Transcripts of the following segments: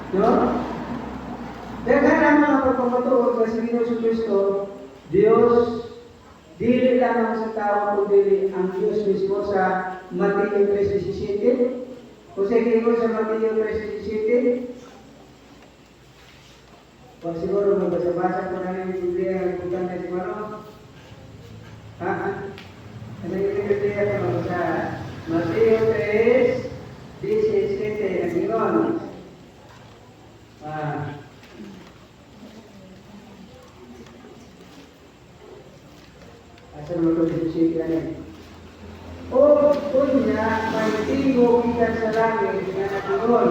No? Daghan ang mga pagpapatuod sa Ginoong Kristo, Dios, dili lamang sa tao, kundi ang Diyos mismo sa Mateo 3:17. Kung sa gingon sa Mateo 3:17, pag siguro magbasa-basa ko na yung Biblia, ang butang na siguro. Ha? Ano yung Biblia ko sa Mateo 3:17, ang gingon. Asal mo ito siya yan. O kunya, may tingog ikan sa langit nga natungon.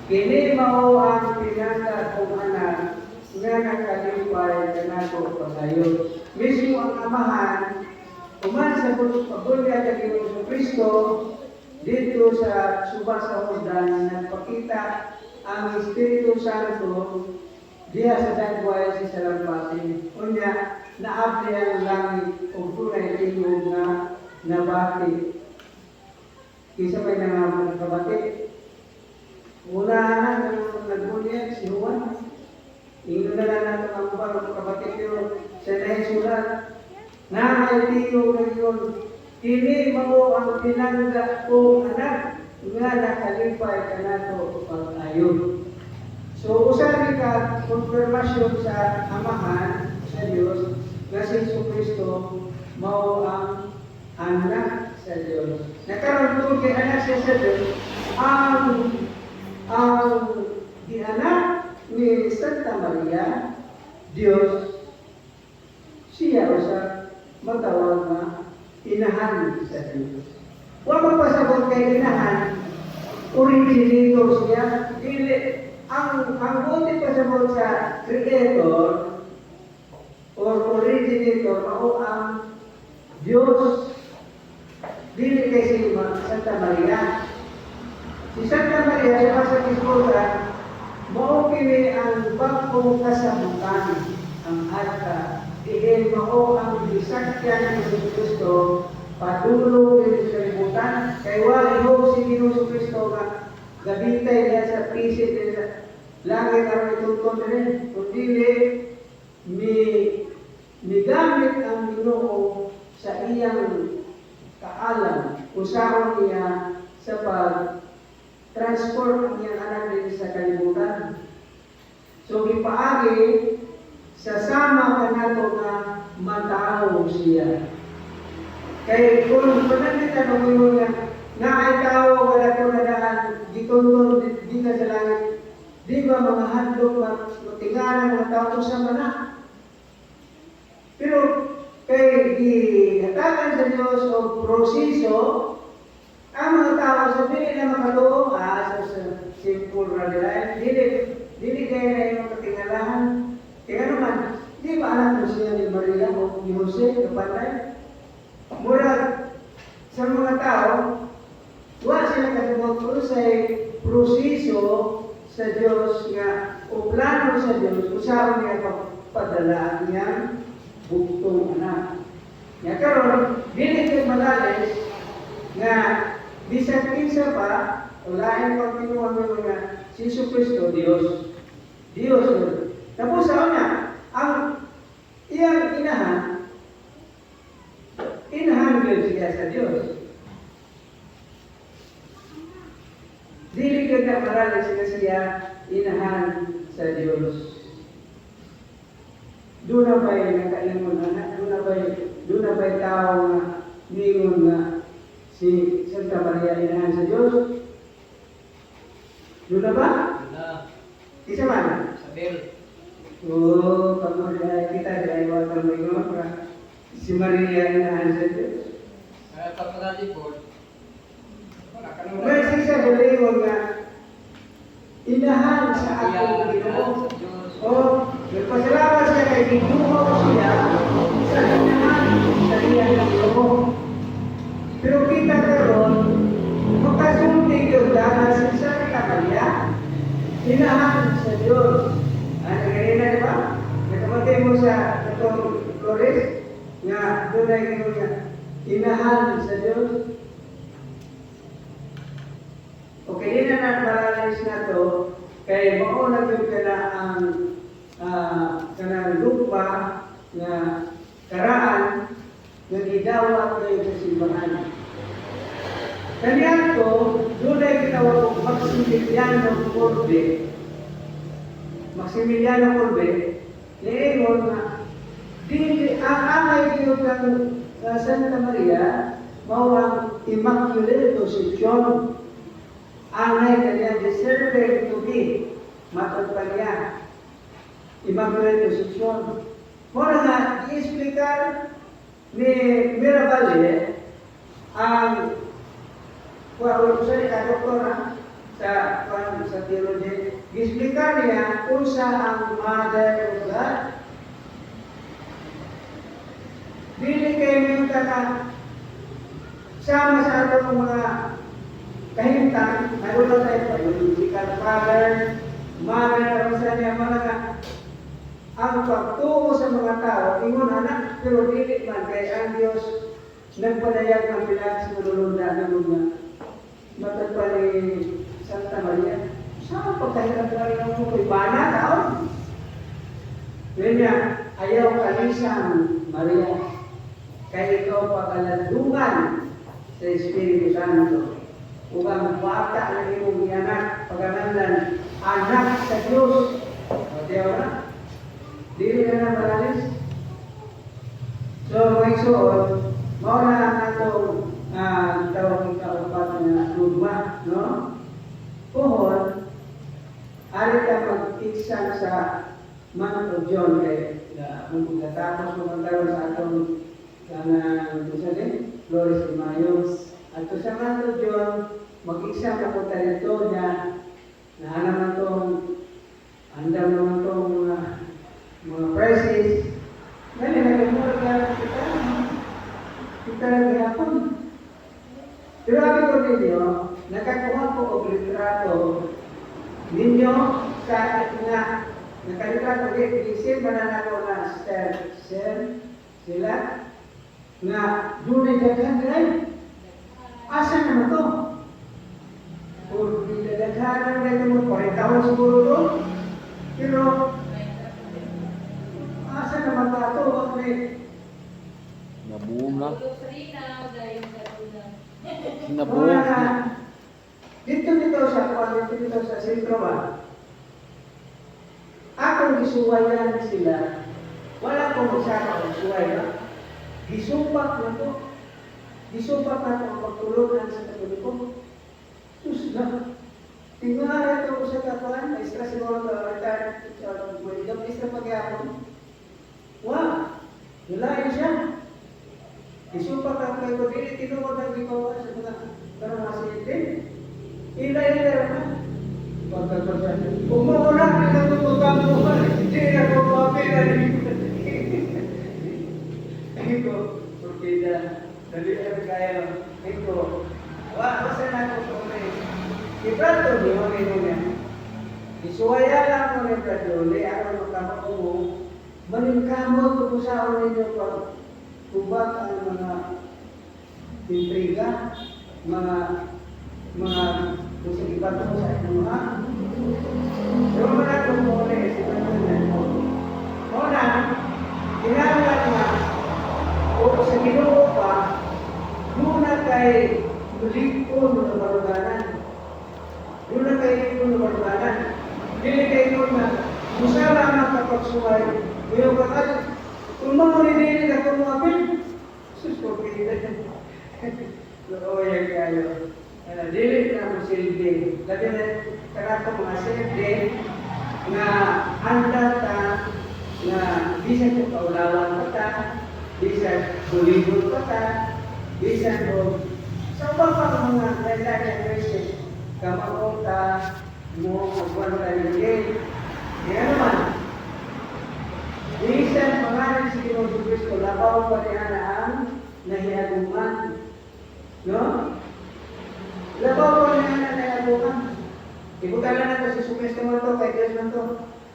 Kini mao ang pinaka kong anak nga nakalipay ka nato pagayon. Mismo ang amahan, uman sa pagbunya ka Ginoong Kristo, dito sa suba sa Jordan, nagpakita ang Espiritu Santo diha sa dagway sa salampatin. Kunya, naabli ang langit o tunay tingog na nabati. Kisa may nangabati. Una na nagbunyag si Juan. Ingin na lang natin ang mga kabati pero sa naisulat na may tingog na yun. Kini mo ang pinangga kong anak nga nakalipay ka nato pag-ayon. So, usabi ka, konfirmasyon sa amahan sa Diyos na si Jesucristo mao ang anak sa Diyos. Nakaroon po kay anak siya sa Diyos, ang anak ni Santa Maria, Diyos, siya sa matawag na inahan sa Diyos. Huwag magpasabot kay inahan, originator siya, dili. Ang buti pasabot sa creator or originator, mao ang Diyos, dili kay si Santa Maria. Si Santa Maria, sa sa Kisposa, mao kini ang bagong kasabutan, ang arka. Diin mao ang bisakyan ni Kristo, padulong din sa kalibutan, kay wala ihog si Ginoong Kristo nga gabitay niya sa pisit niya sa langit ang ituton rin, kundi migamit ang Ginoo sa iyang kaalam, usaron niya sa pag-transform ang iyang anak din sa kalibutan. So, ipaagi sa sama ka nato nga matao siya. Kaya kung panagkita ng Ginoo nga ay tao wala ko na daan, gituntun di ka sa langit, di ba mga handog, matinganan, mga tao sa mana. Pero, kay gihatagan sa Diyos o proseso, ang mga tao sa dili na makaluong, sa simple na nila, dili kayo na yung katingalahan. Kaya naman, di ba anak mo siya ni Maria o ni Jose, kapatay? Murag sa mga tao, wala sila katubog po sa proseso sa Diyos nga o plano sa Diyos usapan niya pagpadala niya buktong anak. Nga karon, dili kayo malalis nga bisag kinsa pa o lain pagtinuan mo nga si Jesucristo Diyos. Diyos. Tapos sa una, ang iyang inahan din siya sa Diyos. Dili ka na maralas na siya inahan sa Diyos. Doon na ba'y nakaingon anak? Doon na ba'y tao na ningon na si Santa Maria inahan sa Diyos? Doon na ba? Isa man? Sa Bel. Oo, kita dahil wala mo ingon si Maria inahan sa Diyos. Kapatid po, may siya galingon nga inahan sa akong Ginoo. O, nagpasalamat siya kay Ginoo siya sa inahan sa iyang Ginoo. Pero kita karon, makasunti yung dahil sa Santa Maria, inahan sa Diyos. Ganina, di ba? Nakamatay mo sa itong Flores, nga doon ay Ginoo niya, inahan sa Diyos. Okay, din na malalis na to, Kaya mauna yun ka na ang kanang lupa na karaan na gidawat kayo sa simbahan. Kaniyan ko, doon ay ginawa ko Maximiliano Kolbe. Maximiliano Kolbe, niingon na, ang amay yun ng Santa Maria, mawang Immaculate Conception, anay kanya deserved to be, matod pa niya, Immaculate Conception. Muna nga, i-explicar ni Mirabale ang kung sa doktora sa theology, i-explicar niya kung sa ang Mother of God. Dili kayo yung sama sa atong mga kahimtang, nagulat tayo, biological father, mother, sa niya mga ang pagtuo sa mga tao, ingon anak, pero dili man kay ang Diyos nagpadayag ng bilang sa malulunda ng mga matagpa ni Santa Maria. Saan pagkahirap na rin ang mga ibana taon? Ngayon ayaw kalisang Maria, kaya ikaw pagalandungan sa Espiritu Santo. Upang bata na imong anak, pagkanandan, anak sa Diyos. O diyaw na? Dili na na malalis. So, may suot, mauna ang atong tawag ikaupat na lugma, no? Puhon, ari ka mag-iksan sa month of John kay kung katapos mo magkaroon sa atong Flores de Mayo. At sa month of John, mag-iksan ka po tayo niya na naman itong andam naman itong mga prices. Dali na gamura ka kita naghihapon. Pero sabi ko ninyo, nakakuha ko o litrato ninyo sa na nakalitrato isin ba na ako na sila na doon ay daghan rin. Asa naman to? Kung daghanan rin mo, 40 taon siguro to. Pero asa naman ka to? Nabuong na. Nabuong na. Dito sa sentro ba? Akong gisuwayan sila. Wala kong magsaka ng suway ba? Gisupak na to. Gisupak na to ang pagtulungan sa Katoliko. Sus na. Tingnan ito sa kapuan. Maestra siguro ito. Retired. Maestra pagyapon. Wow! Nulayan siya. Gisupak na kayo. Dili tinukod ang gikawa sa mga karamasin. Ila-ila na. Pagkakasya. Kung maulang pinatututang mo, hindi na ko mapila dito. Ito, porque dali ang kaya ito. Basta na ko ito. Iprato niyo, niya. Isuwaya lang mo ni Prato, ako magkama mo, maningkamot ko po sa ninyo pag kubak ang mga intriga, mga kung sa iba ko sa inyong mga. Pero manatong mo ulit, sinasabi mo. Una, ginagawa na, o sa Ginoo pa, muna kay Lipon na baruganan. Muna kay Lipon na baruganan. Dili kay Lipon na, musala na kapagsuway. Ngayon kakad, kung mamunidili na kung mapil, suspopilin. Oo, yan kayo. Dili na mo silbi. Labi na karako mga silbi na handa ta na bisan ko kaulawan pa ta, bisan bulibot pa ta, bisan ko sa pa mga kailangan Christian kamaong ta mo magwan ta nilin. Kaya naman, bisan pangalan si Ginoo Kristo, labaw pa niya na ang nahiaguman. No? Labaw ko na yan na nayabukan. Ibutala na ito si Sukristo mo ito, kay Diyos mo ito.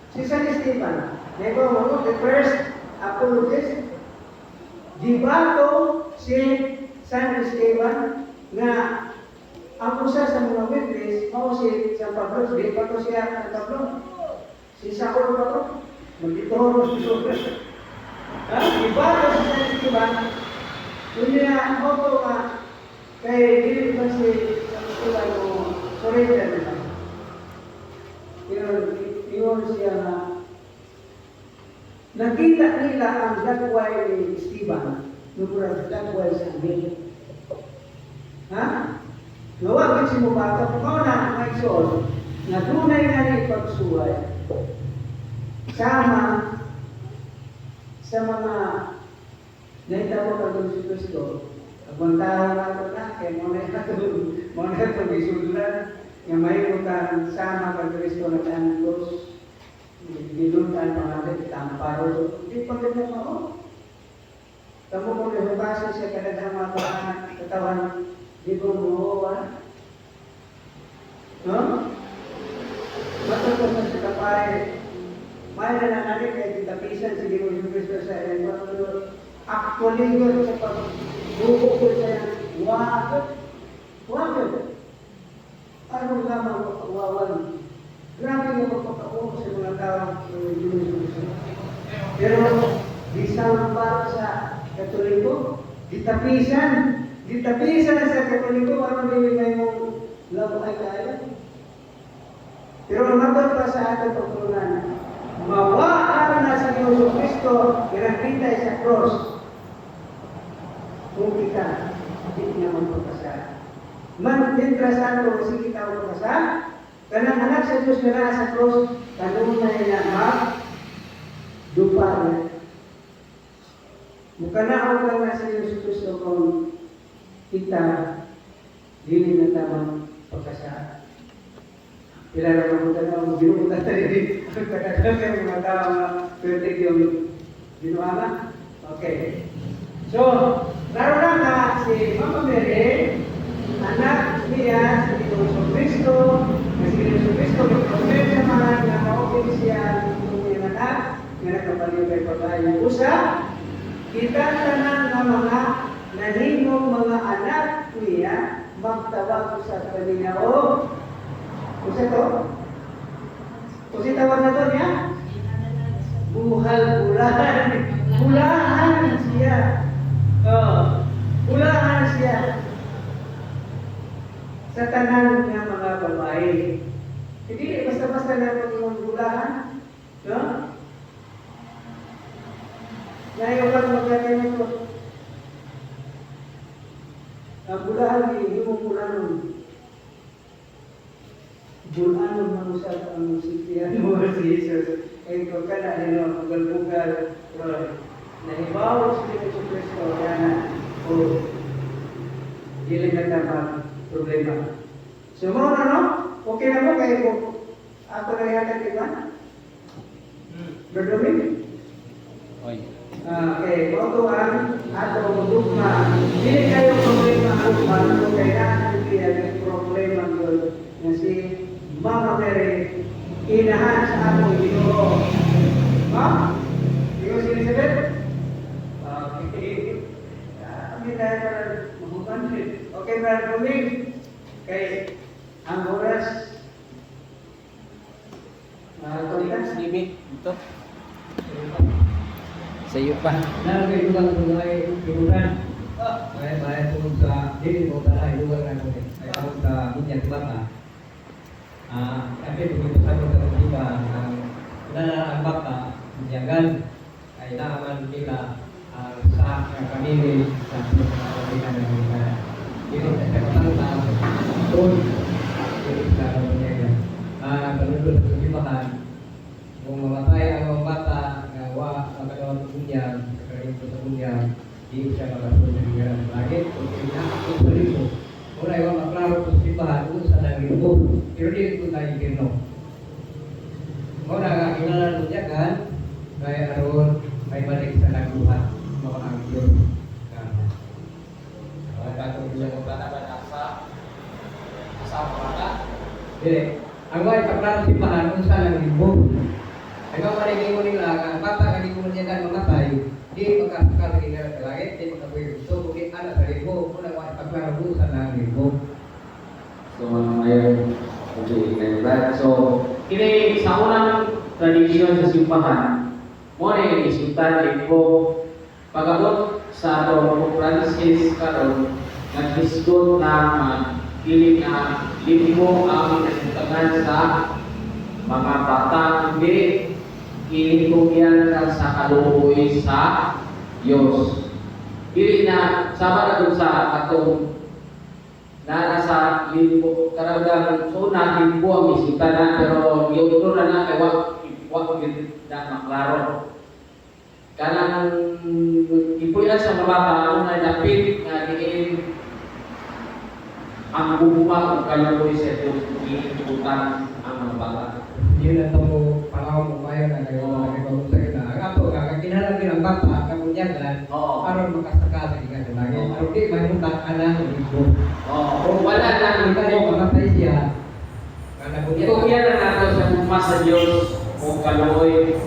Si San Esteban, nego mo, the first apologist, dibato si San Esteban na ang usa sa mga witness, mao si San Pablo, di pa to siya San Pablo. Si Saul pa to. Magtituro si Sobrang. Iba to sa Esteban. Kunya, ako nga, kay dili pa si Esteban o surrender nila. Pero yun siya na nakita nila ang dagway ni Esteban, nung dagway sa amin. Ha? Nawagin si Mubarak, kung na may soul, na tunay na rin pagsuway, sama sa mga naitabo ka doon si Kristo, agwantahan na ito na, kaya muna ito isudulan, nga may utang sama ka Kristo na tantos, binuntan pangalit, tamparo, hindi pa rin na mao. Kamu kung nabasa siya kadaghang mga katawan, di ko mo, no? Matapos na sa kapay, may nananalig kay titapisan si Ginoong Kristo sa iyo. Actually, yun sa pag-bubok ko sa iyo, wagod. Ano lamang pagkawawan? Grabe yung magpapaupo sa mga tao ng Ginoong Kristo. Pero, di samba sa Katoliko, ditapisan sa Katoliko, ano bibigay mong labo ay kaya? Pero mamatod pa sa ating pagturunan, mawaan na sa Diyos Kristo, pinakitay sa cross. Kung kita, hindi naman pagkasa. Man, dintrasan ko, sige kita ang pagkasa, kanang anak sa Diyos na sa cross, tanong na nila, dupa na. Mukha na ako lang na sa Diyos Kristo kung kita, dili na tamang pagkasa. Kailangan mo ka na, binubutan tayo din. Kaya mga tao na pwede yung binuama. Okay. So, naroon na si Mama Mary, anak niya si Ginoong Kristo, na si Ginoong Kristo, may naman na maupin siya ng iyong anak, na nakapaliw kay pagkain usa, kita tanan ng mga nanimong mga anak niya, magtawag sa kanila o Usa to? Usa tawag na to niya? Buhal-bulahan. Bulahan siya. Bulahan siya. Sa tanan niya mga babae. Hindi, basta-basta na yung bulahan. No? Ngayon lang magkakain ito. Ang bulahan, hindi mo bulahan. Bulan ang usap ang sipian mo si Jesus. Kaya kung ka na, bugal-bugal, nahibaw si Jesus Cristo, yan o dili na tamang problema. So, mo na, no? Okay na mo kayo kung ako na yata, di ba? Brother Dominic? Okay, kung ang ato magugma, dili kayo problema ang magugma, kaya hindi ang problema yun na si Mama Mary, inahan sa atong Ginoo. Ha? Ikaw sinisabit? Okay. Hindi tayo para mabukan din. Okay, Brother Doming. Okay. Ang oras. Kulitas? Limit. Ito. Sa iyo pa. Naroon kayo ay kinuran. Bahay tungkol sa dili mo tala iluwag na kami. Ay tungkol sa minyak bata. Kasi begitu saja tertiba ang bata menjaga ay naaman kita saat kami sa kita dengan ini kesempatan pun jadi cara menjaga penduduk tertibakan mematay ang bata ngawa sa kagawang dunia kagawang dunia di usia 14 negara lagi untuk kita beribu mulai orang klaro tertibakan itu sadang ribu pero di itu tayo kino. Mo nakakilala niya kan, kaya aron may balik sa naguhan, mga angkyon. Kalau kata dia mengatakan asa mana? Jadi, ang way kaklaro si pahan kung saan ang limbo. Ay mamalingin mo nila, ang bata hindi mo niya kan mamatay, di magkakakal lagi na langit, di magkakuyo. So, kung anak sa limbo, kung ang way kaklaro kung saan ang limbo. So, ngayon, okay, right? So, kini sa unang tradisyon sa simbahan, mo na isultan limbo pagabot sa atong Francis karon naghisgot na dili na limbo ang nasuntagan sa mga bata kundi ilintugian sa kaluoy sa Diyos. Dili na sama na sa atong nasa limbo karagdagan so na limbo ang isultanan pero yung na kay wag na maklaro. Kanang ipuyan sa mga bata na dapit nga diin ang bumuha kung kaluoy sa Diyos iikutan ang mga bata. Yun na ito pangaw mo kayo na kayo sa kita. Ang ato nga, kinalagin ang bata, kamunyagan, Oo. aron makasaka sa ikan sa langit. Oo. Pero di, may mutak ka na ng ibo. Kung wala na Kita yung mamatay siya. kung yan na nato sa bumuha sa Diyos kung kaluoy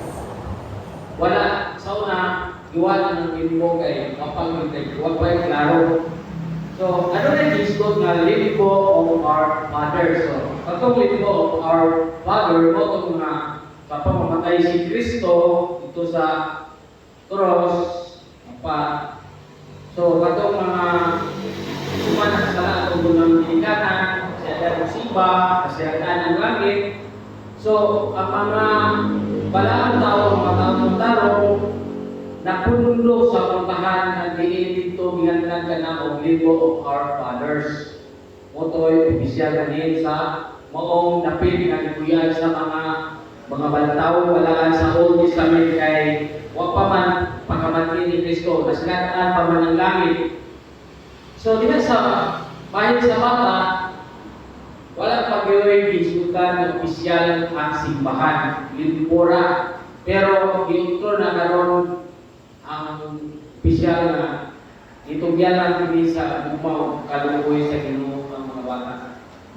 wala sa una iwan ng limbo kay kapag huwag pa yung klaro. So, ano na yung isgot nga limbo of our Father? So, katong limbo of our Father, mo itong mga kapamamatay si Kristo ito sa cross, apa. So, katong mga sumanak sa atong gunang dinikanan, kasiyatan ng simba, kasiyatan ng langit. So, ang mga balaang tao, mga taong tarong, napunundo sa puntahan na diin dito gihanlan ka na og limbo of our fathers. Motoy opisyal ganin sa maong napili nga gipuyan sa mga baltaw walaan sa Old Testament kay wa pa man pagkamatay ni Kristo nasilatan pa man ang langit. So diha sa bahin sa bata wala pa gyud gisutan ng opisyal ang simbahan limpora pero giutro na karon ang opisyal na itugyan lang kini sa bumaw kaluoy sa Ginoo ang mga bata.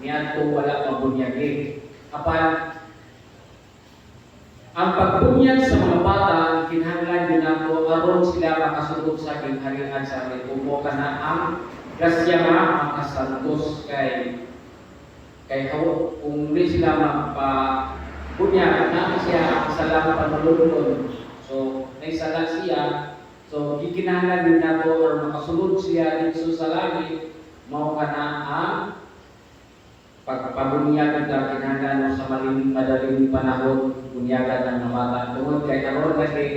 Niadto wala mabunyagi. Apan ang pagbunyag sa mga bata kinahanglan din nato aron sila makasulod sa kinaharian sa Ginoo kana ang grasya nga makasantos kay kung di sila magpabunyag na siya ang salang panulunod. So, naisalang siya. So, gikinahanglan din nato or makasulod siya dito sa langit mao kana ang pagpabunyag ng kinahanglan sa madaling panahon bunyagan ng mga bata tungod kay karon lagi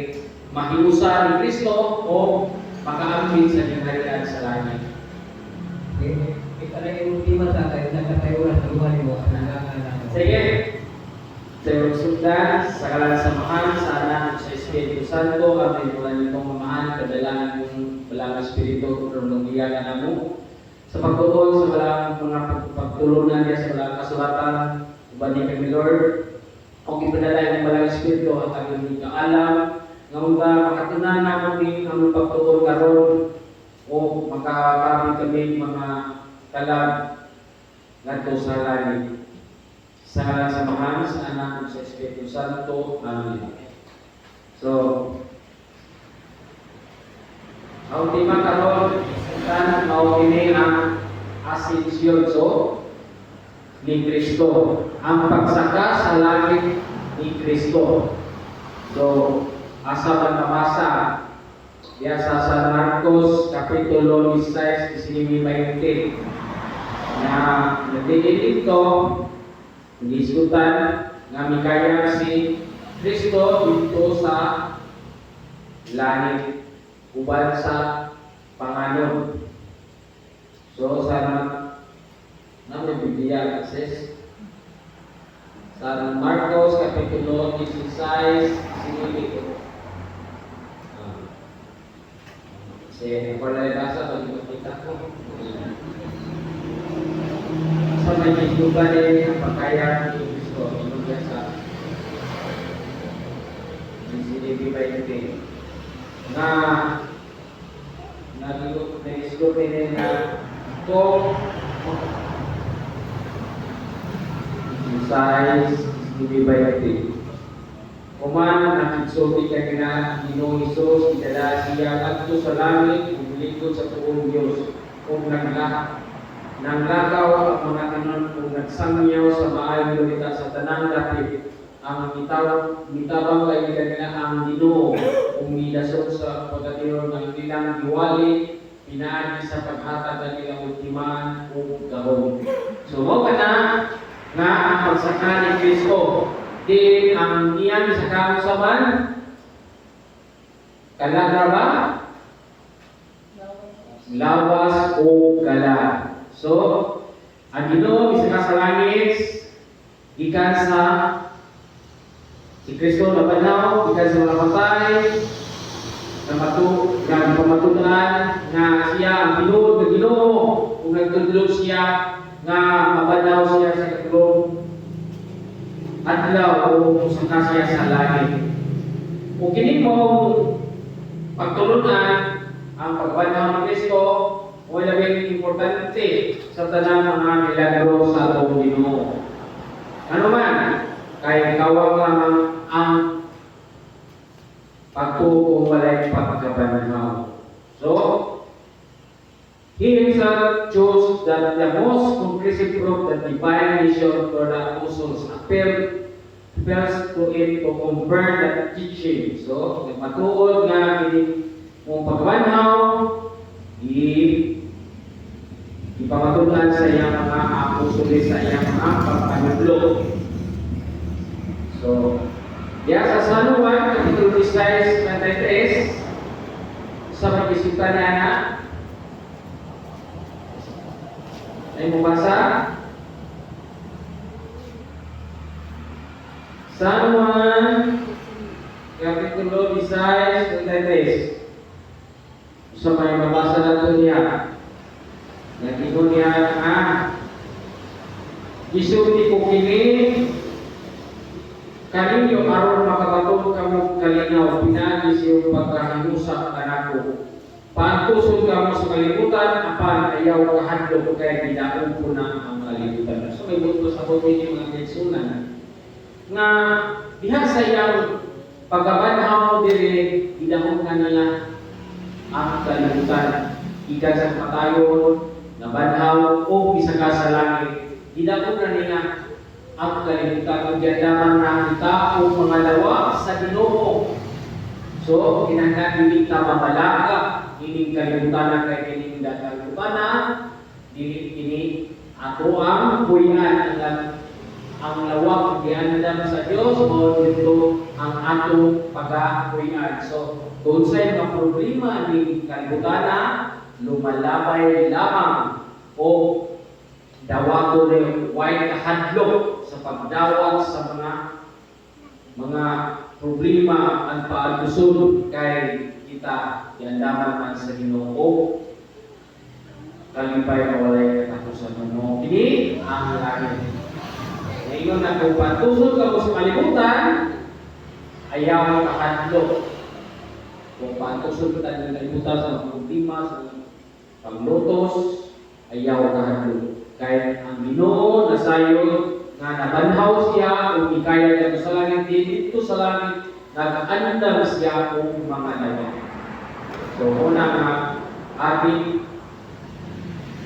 mahiusa ni Kristo o makaambit sa kinaharian sa langit. Kita na yung ultima sa tayo, nakatayo na luha ni mo. Sige. Sa sundan, sa kalasamahan, sa anak sa Espiritu Santo, ang tinulan nitong mamahan, kadalangan yung walang Espiritu, kung lumiyagan na mo. Sa pagtuon, sa walang mga pagtulunan niya, sa walang kasulatan, ubani kami Lord, kung ipadala yung walang Espiritu, at ang hindi kaalam, ngayon ba, makatunan naman din ang pagtuon karon o makakamit kami mga kalag ngadto sa langit. Sa samahan sa anak sa Espiritu Santo. Amen. So, ang tema karon kan mao kini ang asensyon ni Kristo, ang pagsaka sa langit ni Kristo. So, asa man mabasa diya sa San Marcos kapitulo 16 19 na nagdiin ito diskutan nga mikaya si Kristo dito sa langit uban sa panganon. So sana namin Biblia access sa Marcos kapitulo 16 sinili kasi wala basa pag kita ko sa may diskutan din ang pagkaya ni Kristo inuga sa CCTV 20 na na-diskutin na kung size CCTV 20 kuman nakiksulti ka na Ginoong Hesus idala siya adto sa langit ug lingkod sa tuong Dios kung naglahat nanglakaw ang mga tanan kung nagsangyaw sa maayong balita sa tanang dapit ang mitabang kay kanila ang Ginoo kung midasok sa pagkatiyon ng ilang diwali pinaagi sa paghatag ng ilang ultimaan o gahon. So mo ka na nga ang pagsaka ni Kristo di ang iyang isakang saman kalagra ba? Lawas o gala. So, ang Ginoo isa sa langit, gikan sa si Kristo na banaw, gikan sa mga patay, na pamatunan na siya ang Ginoo ng Ginoo, kung nagtudlog siya nga mabanaw siya sa katulong adlaw o saka siya sa langit. Kung kini mo pagtulunan ang pagbanaw ng Kristo, o labing importante sa tanang mga milagro sa atong Ginoo. Ano man, kay kawang lamang ang pagtuo walay pagkabanaw. So, he himself chose that the most conclusive proof that divine mission for the apostles appealed first to it to confirm that teaching. So, matuod nga kini mong pagbanaw, ipamatunan sa iyang mga apostoles sa iyang mga pagpanudlo. So, diya sa San Juan, Kapitulo 16:33, sa pag-isita niya na, ay mabasa, San Juan, Kapitulo 16:33, sa may mabasa na ito niya, nag-ingon niya nga, gisulti ko kini, kaninyo aron makabatong kamo kalinaw, pinagi siyong pagkahinusa kanako. Pantusod kamo sa kalibutan, apan ayaw kahadlok kaya gidaon ko na ang kalibutan. So may buto sa buti niyo mga kaigsunan nga diha sa iyang pagkabanhaw diri gidahon kanila ang kalibutan. Ika sa patayon, nabanhaw o bisaka sa langit. Gidahon na nila ang kalibutan. Magyadaman na kita o mga lawa sa Ginoo. So, kinahanglan dili ta mabalaga ining kalibutan na kay kining kalibutan na dili kini ato ang buhian ang lawak giandam sa Dios o dito ang atong pagabuhian. So, kung sa mga problema ni kalibutan na lumalabay lamang o dawato rin way kahadlok sa pagdawat sa mga problema ang paalusod kay kita iandaman man sa Ginoo kalipay na walay katapusan mo. Kini ang langit. Ngayon na kung patusod ka mo sa kalibutan, ayaw kahadlok. Kung patusod ka ng kalibutan sa problema, sa paglutos, ayaw kahadlok. Kahit ang Ginoo na sayo nga nabanhaw siya o ikaya niya sa langit, dito sa langit, nag-andam siya o mga lawa. So, una nga, ating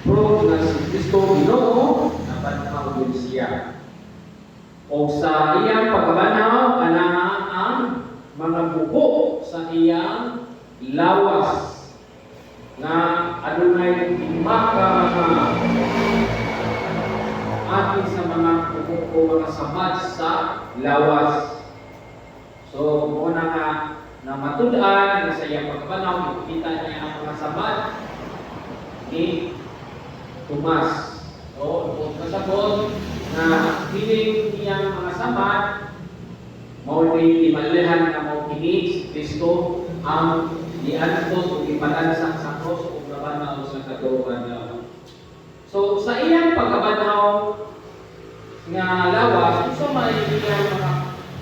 proof na si Kristo Ginoo, nabanhaw din siya. O sa iyang pagkabanhaw, kailangan ang mga buko sa iyang lawas na adunay maka atin sa mga buko mga samad sa lawas. So, muna nga na matudan na sa iyang pagkabanhaw, kita niya ang mga samad ni Tomas. So, kasabot na piling niyang mga samad, mauli imalihan na mo kini Kristo ang diantos o ipalansak sa cross o nabanaw sa katuruan niya. So, sa iyang pagkabanhaw nga lawas, sa may iyang mga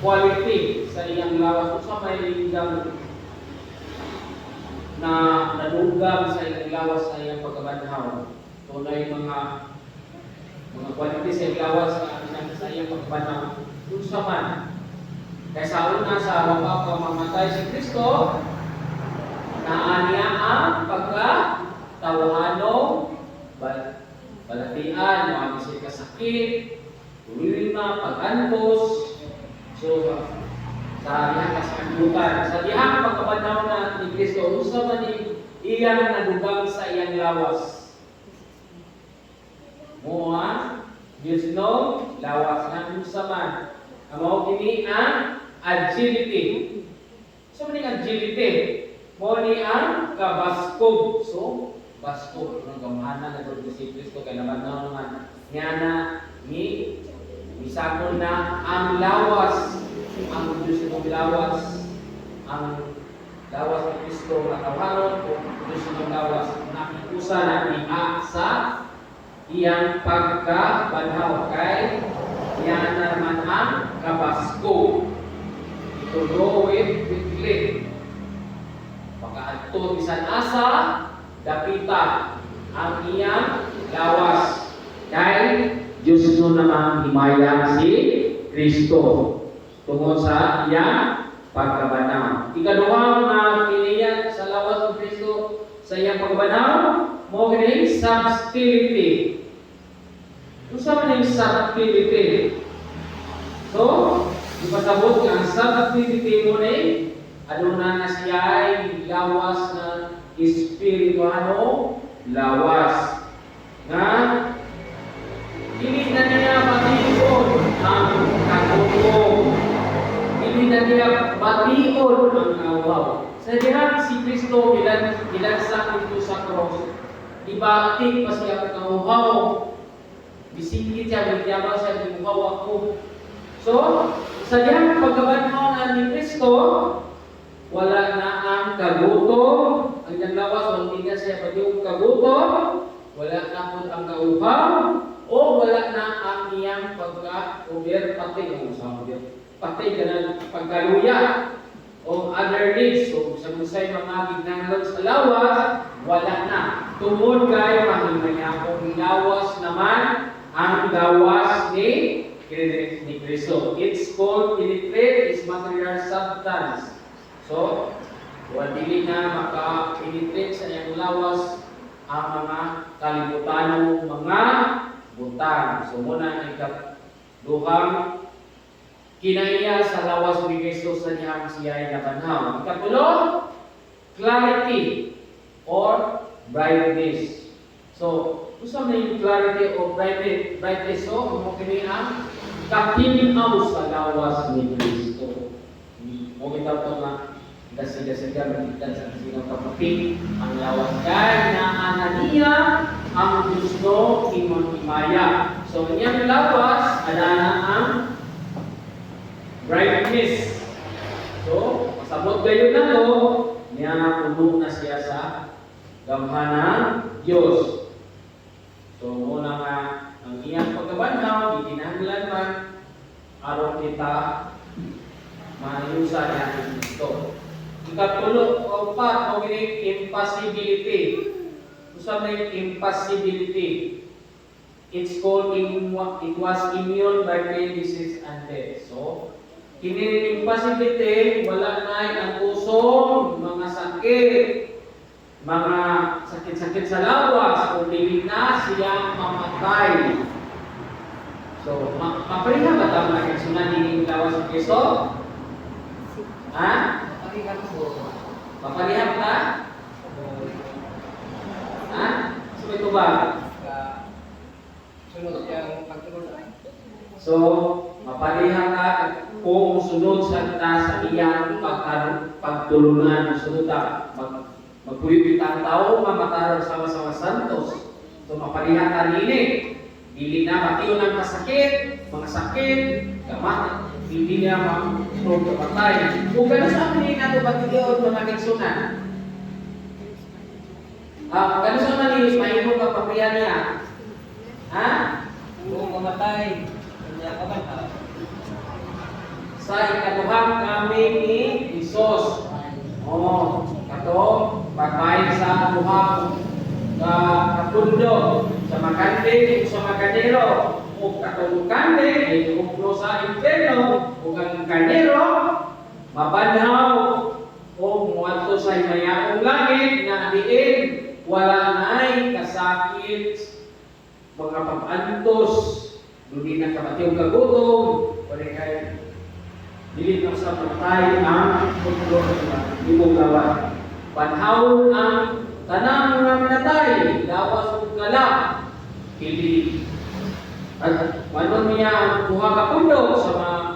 quality sa iyang lawas, sa may iyang na nadugam sa iyang lawas sa iyang pagkabanhaw. So, na yung mga quality sa iyang lawas sa iyang pagkabanhaw. Kung sa man, kaysa una sa mapapamamatay si Kristo, naaniya ang pagkatawhano, balatian, mga bisig kasakit, tulima, pag-antos. So, sa dihang kasangkutan, sa dihang pagkabanaw na ni Kristo, usa man ni iyang nadugang sa iyang lawas. Moa, Diyos no, lawas ng usa man. Amo kini ang agility. So, man ang agility? Mo ni ang kabaskog. So, baskog ng gamana na doon si Kristo kay nabanaw naman niya na ni misakon na ang lawas, ang Diyos ng lawas, ang lawas ni Kristo na kawaron o Diyos ng lawas nakikusa na niya sa iyang pagkabanhaw kay niya naman ang kabaskog. Ito go with quickly. Pagkaadto bisan asa dapita ang iyang lawas kay Diyos no namang himaya si Kristo tungod sa iyang pagkabanaw. Ikaduhang kiniya sa lawas ni Kristo sa iyang pagbanaw mo kini subtlety. Usa man yung subtlety. So, ipasabot nga ang subtlety mo ni aduna na siya ay lawas na espirituano lawas nga dili na niya bation ang kagutom, dili na niya bation ang awaw. Sa dihang si Kristo bilagsak ito sa cross, ibatik pa siya kauhaw, bisingit siya, bigyabaw siya, imuhaw ako. So, sa dihang pagkabanhaw na ni Kristo, wala na ang kagutom. Ang lawas, hindi na siya pati yung kagutom. Wala na po ang kauhaw. O wala na ang iyang pagka-uber pati. Pati ka na pagkaluya. O other needs. So, sa musay mga gignangon sa lawas, wala na. Tungod kayo mahimaya kung lawas naman ang lawas ni Kristo. It's called penetrate is material substance. So, dili na maka-penetrate sa iyang lawas ang mga kalibutanong mga butang. So, muna ang ikaduhang kinaiya sa lawas ni Kristo sa dihang siya ay nabanhaw. Ikatulo, clarity or brightness. So, usa man yung clarity or brightness. So, mo kini ang kakinaw sa lawas ni Kristo. Mo kita to nga dasiga-siga magigtan sa sinong kapatid ang lawas kay na Anania ang gusto imong himaya. So, iyang lawas adana ang brightness. So, pasabot kayo na to, niya puno na siya sa gamhanang Diyos. So, muna nga ang iyang pagkabanhaw, itinahanglan man aron kita maayusan natin ito. Ikatulo, kaupat, o impossibility. Usap na yung impossibility. It's called, it was immune by pain, disease, and death. So, kini impossibility, wala na ang usong, mga sakit, mga sakit-sakit sa lawas, o dili na siya mamatay. So, mapariha ba tama na kagsunan ng lawas ng Kristo? Ha? Mapariha ka? Ha? So, ito ba? So, mapariha ka kung sunod sa sa iyang pagtulungan, sunod ka, magpuyot ang tao, mamatarang sama-sama santos. So, mapariha ka nini. Dili na matiyo ng kasakit, mga sakit, gamat, hindi niya mag-stroke kapatay. Kung gano'n sa amin nga ito batiyon mga kagsunan. Gano'n sa amin, mahimo ka papiyan niya. Ha? Kung mamatay, hindi ka ba? Sa ikaduhang kami ni Isos. Kato, pagbayin sa buhang kapundo, sa makande, sa makadero, o katong kande, ay kumpulo sa impyerno, o ang kanero, mabanhaw, o muadto sa himayaong langit, na diin, wala na'y kasakit, mga mga pag-antos, hindi na kamatiyong kagutom, wala kay dili na sa patay ang kontrol sa imong gawa. Panahon ang tanang mga minatay, lawas ug kala, kili. At manon niya ang buha ka pundo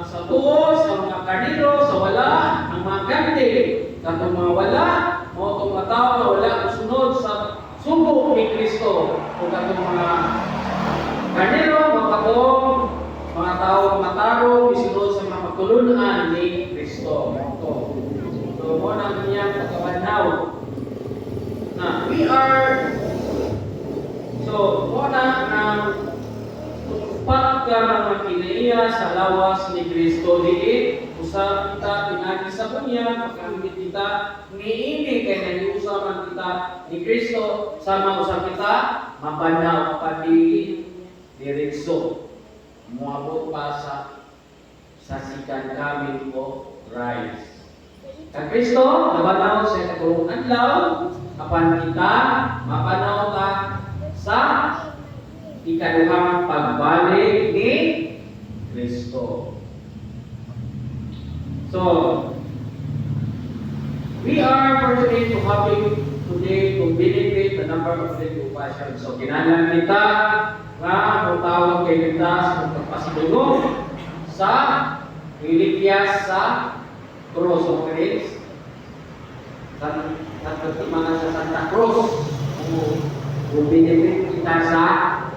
sa tuo, sa mga karniro, sa wala, ang mga gante, katong mga wala, mo itong mga tao na wala kusunod sa subo ni Kristo, o katong mga karniro, mga tao mataro, isunod sa mga pagtulunan ni Kristo. So, mo na niyang pagkabanaw na we are, so, mo na pagka mga kinaiya sa lawas ni Kristo diit, usap kita pinagi sa Kanya, pagkamit kita niini kay nag-usapan kita ni Kristo, sama usap kita mapanaw pati diretso moabot pa sa sikan kami o rise. Kang Kristo nabanaw sa katulong adlaw apan kita mapanaw ta sa ikaduhang pagbalik ni Kristo. So, we are fortunate to having today to benefit the number of the compassion. So, kinahanglan kita nga mutawag kay kita sa pagpasidulog sa religias sa Cross of Christ. Sa pagtimangan sa Santa Cruz. Kung benefit kita sa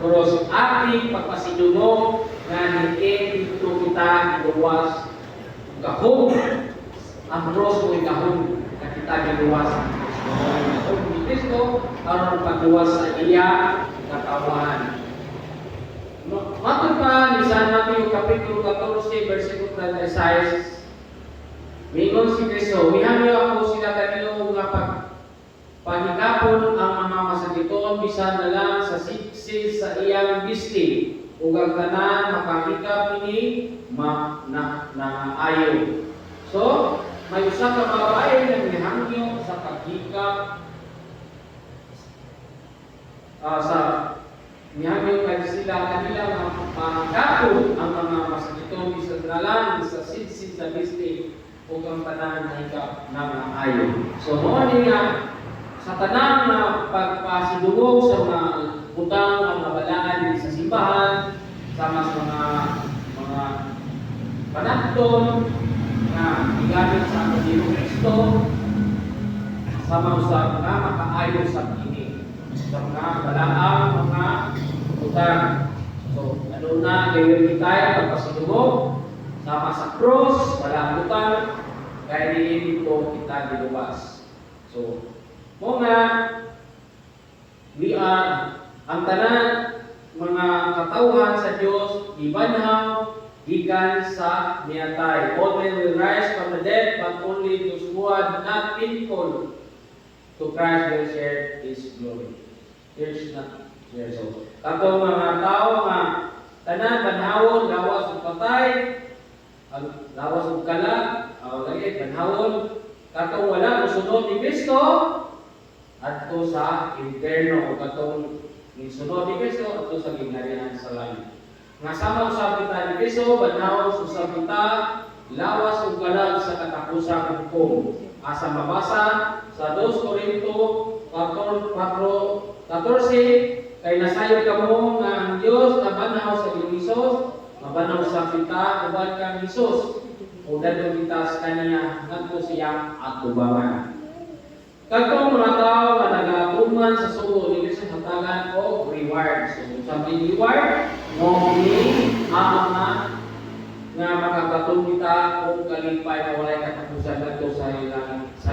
Cross, ating pagpasidulog nga hindi dito kita iluwas kahong ang cross mo kahong na kita iluwas ang Kristo aron pagluwas sa iya katawan. Matod pa ni San Mateo Kapitulo 14 versikulo 36, mingon si Kristo, mihanyo ako sila kanino nga pagikapon ang mga masakiton bisan na lang sa siksid sa iyang bisti ug ang tanan makahikap ini naayo. So, may usa ka babae nga mihangyo sa paghikap sa mihangyo kay sila kanila makahikapon ang mga masakiton bisan na lang sa siksid sa bisti ug ang tanan makahikap naayo. So, mo ni nga sa tanang na pagpasidugog sa mga utang ang mabalaan sa simbahan, sama sa mga panahon na igamit sa ating Kristo, sama sa mga makaayon sa kini, sa mga balaang mga utang. So, ano na gayon kita pagpasidugog, sama sa cross, walang utang, kaya hindi po kita diluwas. So, mga we are ang tanan mga katawhan sa Dios ibanhaw gikan sa niatay. All men will rise from the dead, but only those who are not faithful to Christ will share His glory. Here's not here. So, katong mga tao nga tanan banhawon lawas ug patay, lawas ug kala, lagi banhawon katong wala mosunod ni Kristo adto sa interno o katong nisunod ni Kristo adto sa gingharian sa langit. Nga sama usab kita ni Kristo banhaw usab kita lawas ug kalag sa katapusang hukom. Asa mabasa sa 2 Korinto 4:14 kay nasayod kamo nga ang Dios nabanhaw sa Hesus, mabanaw sa kita uban kang Hesus. O dadto kita sa kaniya ngadto siya atubangan. Katong mga tao nga nagatuman sa sugo ni Kristo hatagan o reward. So, sabi reward, mo ni ang nga makakatong kita o kalipay na walay katapusan ngadto sa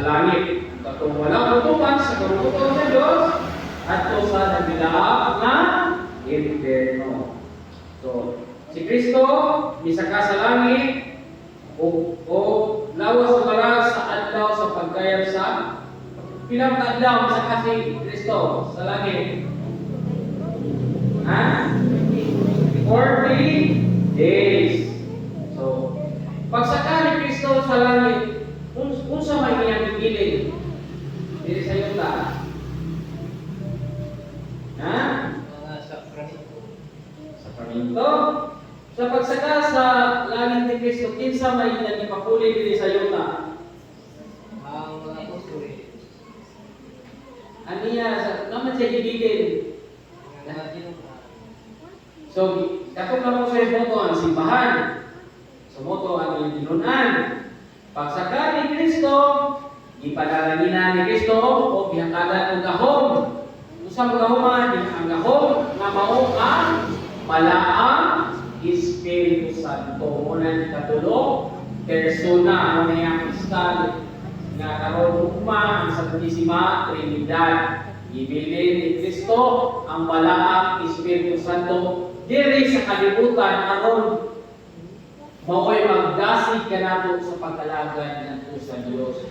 langit. Katong wala tutupan sa karuguton sa Dios adto sa nabilaap na impierno. So, si Kristo misaka sa langit o lawas sa sa adlaw sa pagkayam sa pilang adlaw sa kasi Kristo sa langit. 40 days. So, pagsaka ni Kristo sa langit, unsa may iyang gigiling? Dili sa iyo ta. pagsaka sa langit ni Kristo, kinsa may nagipapuli diri sa yuta? Ang mga apostol, Aniya, naman siya gibigin. ang mga tinuturo. So, katong na mo sa moto ang simbahan. So, moto ang tinunan. Pagsaka ni Kristo, ipadalangina ni Kristo o gihatagan og gahom. Usang gahoman ang gahom nga mao ang malaang Espiritu Santo. Unang katulo, persona mo na yung kristal nga karon ugma ang Santisima Trinidad. Ibilin ni Kristo ang malaang Espiritu Santo diri sa kalibutan aron mao'y magdasig kanato sa pagkalagad nato sa Dios.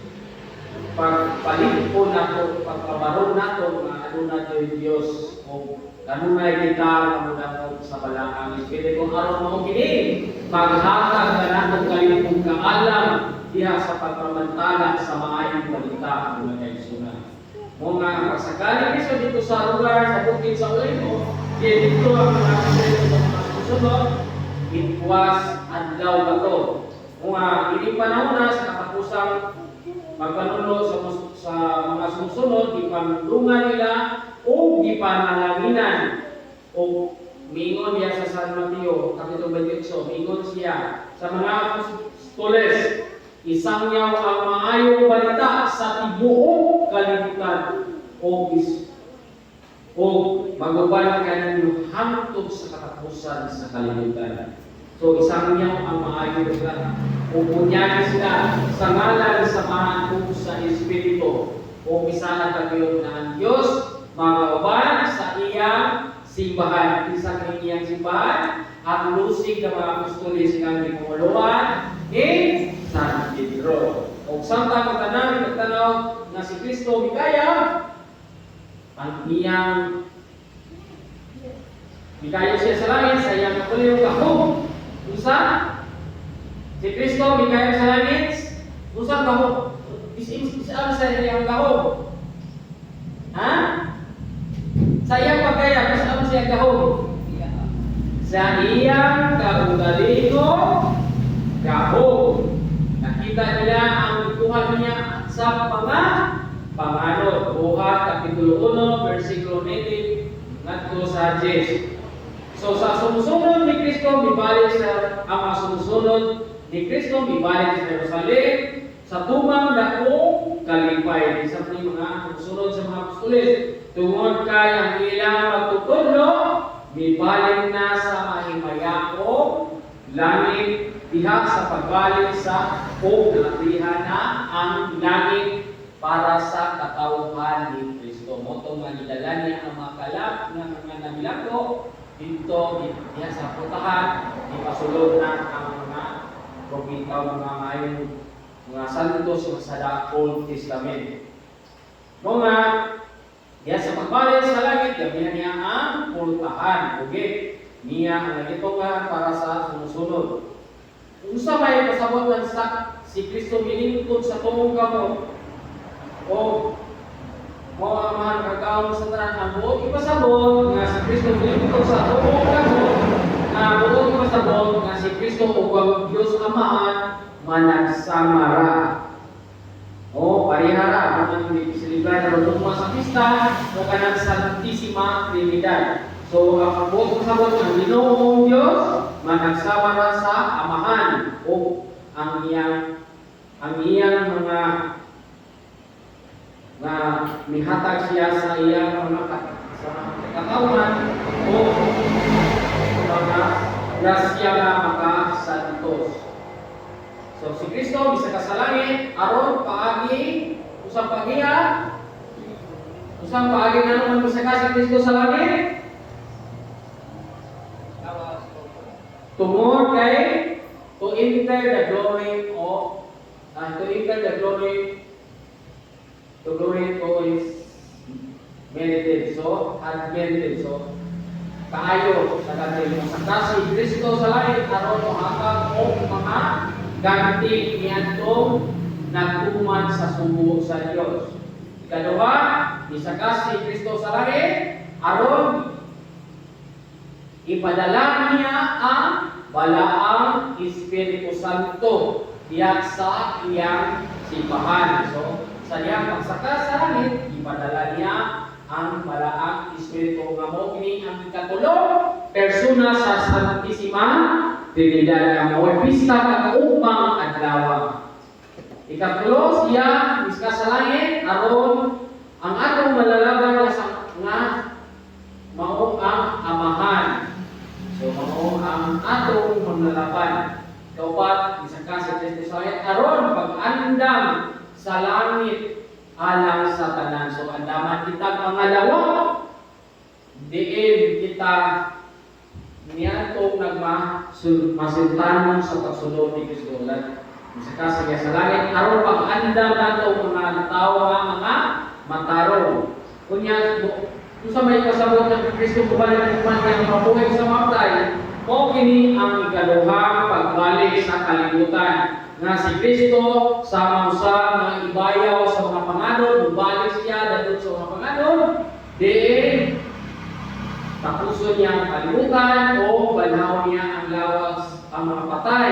Pagpalit po nato, pagkabaron nato nga ano na Diyos o kanunay kita manunod sa balaang Espiritu aron mo kini maghatag na nato kalipong kaalam diha sa pagpamantala sa maayong balita ng mga igsoon. Mga pasakali Kristo dito sa lugar sa bukid sa Olivo, dito ang mga susunod, itwas adlaw ba to. Mga ining panahon na sa katapusang magpanunod sa mga sumusunod, ipanulungan nila o ipanalaminan o mingon niya sa San Mateo, Kapitulo 28, mingon siya sa mga apostoles, isangyaw ang maayong balita sa tibuok kalibutan o maguban ka ninyo hangtod sa katapusan sa kalibutan. So isangyaw ang maayong balita o bunyagan sila sa ngalan sa mahatog sa Espiritu o misana kayo na ang Diyos magaban sa iyang simbahan. Isang iyang simbahan ang lusig ng mga apostoles ng Dimuluan San Pedro. O santa magtanaw na si Kristo mikaya ang iyang mikaya siya sa langit sa iyang kapuliyong kahong. Usa si Kristo mikaya sa langit. Usa kahong. Isa sa iyang kahong. Ha? Sa iyang pagkaya, isa sa iyang kahong. Sa iyang kaugalingo kahong. Nakita nila ang ituhan niya sa panganod. Buhat, Kapitulo 1, versikulo 9, ngadto sa 10. So sa sumusunod ni Kristo, mibalik sa ang mga sumusunod ni Kristo, mibalik sa Jerusalem, sa tumang dakong kalipay. Isa po yung mga sumusunod sa mga apostoles. Tungod kay ang ilang magtutudlo, mibalik na sa mahimayakong langit diha sa pagbalik sa paglabihan na ang langit para sa katawhan ni Kristo. Moto nga gidala niya ang mga kalap nga mga namilako dito diha sa putahan, ipasulod na ang mga propeta mga maayong mga santos sa Old Testament. Mga diha sa pagbalik sa langit, gabihan niya ang putahan. Okay? Niya ang nagitukan para sa sumusunod. Kung sa may pasabot ng si Kristo milingkod sa tumong kamo o mga kagawang sa tanan ang buong ipasabot nga si Kristo milingkod sa tumong kamo na buong ipasabot nga si Kristo o ang Diyos Amahan managsamara o parihara ang nagsisilibran na rumuma sa pista o kanang Santisima Trinidad. So, ang buong pasabot ng Ginoong Diyos managsamara sa Amahan o ang iyang mga na mihatag siya sa iyang mga katawan o mga grasya na makasantos. So, si Kristo bisa ka sa langit aron paagi usang pagiya usang paagi na naman bisa ka si Kristo sa langit tungod kay to enter the glory to is merited. So, admitted. So, kaayo sa kanil masakta si Kristo sa langit aron mohatag og mga ganti niadtong nagtuman sa subo sa Dios. Ikaduha, misaka si Kristo sa langit aron ipadala niya ang wala ang Espiritu Santo diya sa iyang simbahan. So, sa iyang pagsaka sa langit, ipadala niya ang malaang Espiritu nga mo kini ang ikatulong persona sa Santissima Trinidad nga mao pista kag-ugmang adlaw. Ikatulo siya miska sa langit aron ang atong malalaban nga mao ang amahan. So mao ang atong manlalaban. Kaupat misaka sa Kristo sa langit aron pag-andam sa langit alang sa tanan. So andaman kita mga lawak diin kita niyatong masintanon sa pagsulod ni Kristo. Misaka siya sa langit aron pag-andam nato mga tao nga mga matarong. Kunya kung sa may kasabot ng Kristo bumalik ng man kang mabuhay sa matay, mo kini ang ikaduhang pagbalik sa kalibutan nga si Kristo sa mausa nga ibayaw sa mga panganod, bumalik siya dadto sa mga panganod, diin tapuson niya ang kalibutan o banhaw niya ang lawas ang mga patay.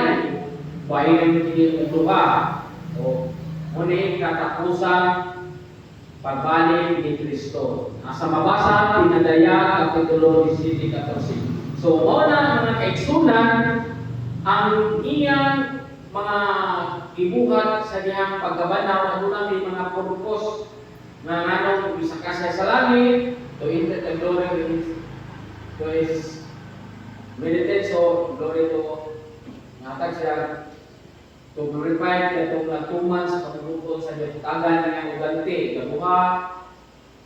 Bayan kini utuha o muni katapusan pagbalik ni Kristo. Sa mabasa Tinadaya kapitulo 17:14. So mao na mga kaigsunan ang iyang mga gibuhat sa diyang paggabanaw aduna may mga purpose nga nganong bisaka sa langit to enter the glory to is meditate so glory to natag siya to glorify itong natuman sa pagluto sa Diyos-tagan niya uganti, gabuha,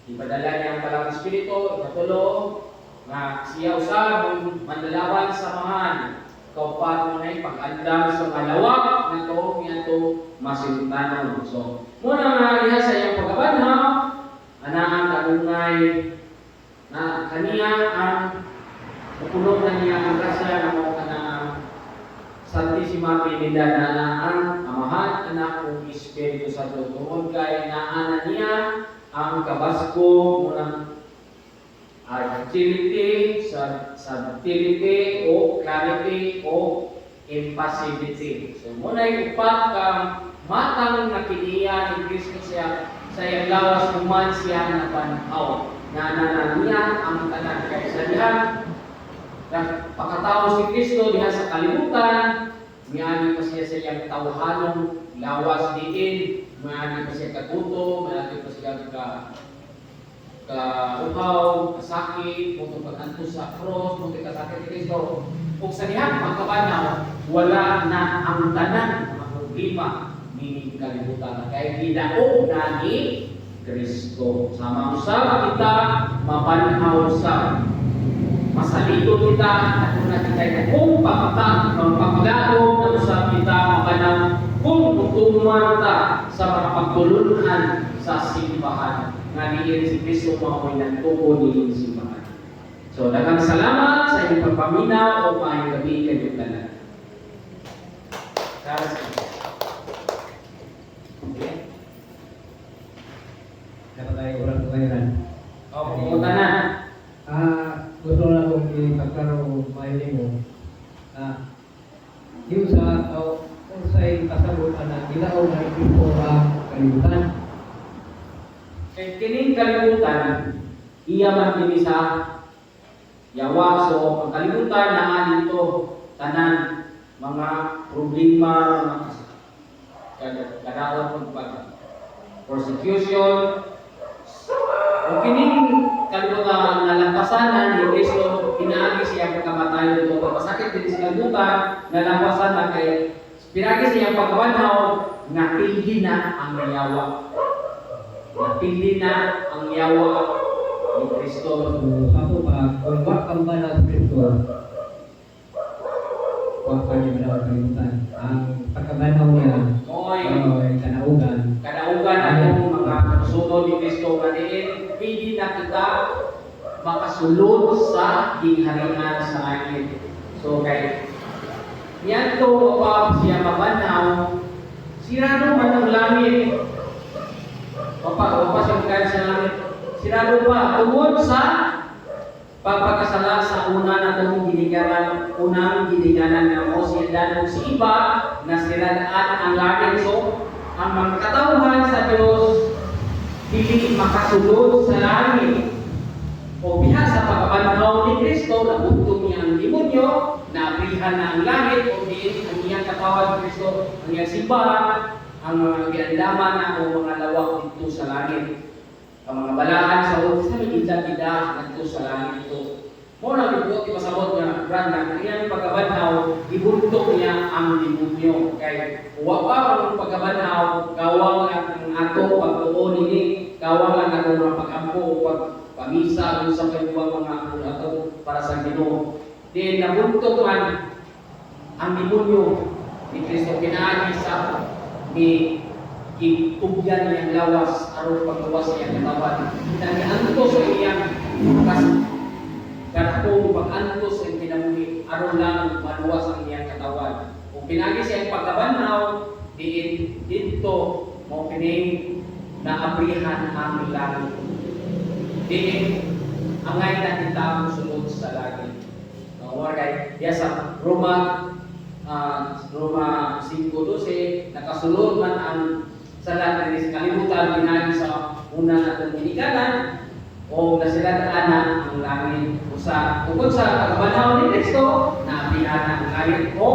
ipadala niya ang palang Espiritu, ikatulo, nga siya usab manlalaban sa mahan, kaupat mo na pag-andam sa malawak na to, niya to masintanon. So, muna nga diha sa iyang pagkabanhaw, anaan kanunay na kaniya ang pupunog na niya ang grasya na mo Santissima Trinidad na ang Amahan, Anak ug Espiritu Santo. Tungod kay naana niya ang kabasko munang agility, subtlety o clarity o impassibility. So muna yung upat kang matang nakiniya ni Kristo siya sa iyang lawas human siya na panhaw. Naana niya ang tanan kay sa diha pagkatao si Kristo diha sa kalibutan, miani pa siya sa iyang tawhanong lawas diin, miani pa siya katuto, miani pa siya uhaw, kasakit, muto pag-antos sa cross, muto kasakit ni Kristo. Kung sa diha pagkabanaw, wala na ang tanan mga problema meaning kalibutan kay gidaog na ni Kristo. Sama usab kita mapanhaw sa masalito kita at kung nakita kung pagpaglaog na usap kita makanang kung tutuman ta sa mga pagtulunan sa simbahan nga diin si Kristo mao'y nagtuko diin simbahan. So daghang salamat sa inyong pagpaminaw o maayong gabi kayong tanan. Okay. Dapat tayo ulang tumayaran. Pumunta na. Gusto na kong ipagkaroon mahiling mo yung sa kung sa'y kasabutan na ginaw na ito ang kalibutan. Kaya kining kalibutan, iya man kini sa yawa. So, ang kalibutan na dito, tanan, mga problema, kadaot pag persecution, o kining kalibutan nalampasan ni Kristo, pinaagi siya pagkamatayon ito. Pagpasakit din sa kalibutan, nalampasan na kay pinagi siya pagkabanhaw, napili na ang yawa. Napili na ang yawa ni Kristo. So, ako pa, kung wakang ba na Kristo, wakang niya ba na kalibutan, ang pagkabanaw niya, kanaugan. Kanaugan akong mga sunod ni Kristo kaniin, pili na kita makasulod sa gingharian sa langit. So kay yan to kapag siya mabanaw, sirado man ang langit. Papa siya kaya sa langit. Sirado pa tungod sa pagpakasala wala sa una na itong unang ginikanan ng Moses dahil si iba na siraan ang langit. So, ang mga katauhan sa Diyos dili makasulod sa langit o biha sa pagkabanhaw ni Kristo, nabugtong niya ang demonyo, naabrihan na ang langit o diin ang iyang katawan ni Kristo, ang iyang simbahan, ang mga giandaman na o mga lawak dito sa langit. Ang mga balaan sa sa ida dito sa langit ito. Mo na gibot ipasabot nga brand na iyang pagkabanhaw, ibuntok niya ang demonyo. Kay wa pa ang pagkabanhaw, gawang lang ang ato pagtuon ini, gawang lang ato mga pag-ampo o pamisa o sa kayuwang mga ato para sa Ginoo. Di nabuntok man ang demonyo ni Kristo pinaagi sa ni itugyan niyang lawas aron paglawas niyang katawan. Nag-antos sa iyang kadakong pag-antos sa kinabuhi aron lang maluwas ang iyang katawan. Kung pinagi sa iyang pagkabanhaw, diin dito mo pining naabrihan ang langit. Diin angay na kita ang sulod sa langit. Kay sa Roma 5:12 nakasulod man ang salat ni kalibutan pinagi sa una natong ginikanan o nasilataan na ang langit usa tungkol sa pagkabanhaw ni Kristo naabrihan ang langit o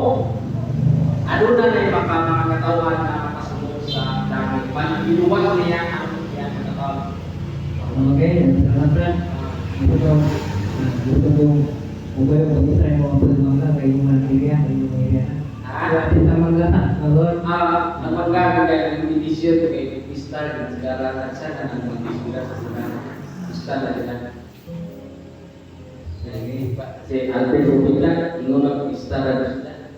aduna na yung mga katawan na makasulod sa langit paniluwag niya ang iyang katawan. Okay, salamat Brad. Gusto kong Mungkin bagi saya mau bermangga kayak gimana dia, kayak gimana dia. Ada mangga, kalau ang mangga kaya ang edisyon kay Pistal dan segala sana ang inspirasi sa Pistal na jadi Pak si Alvin Rubina ingon ang Pistal dan saya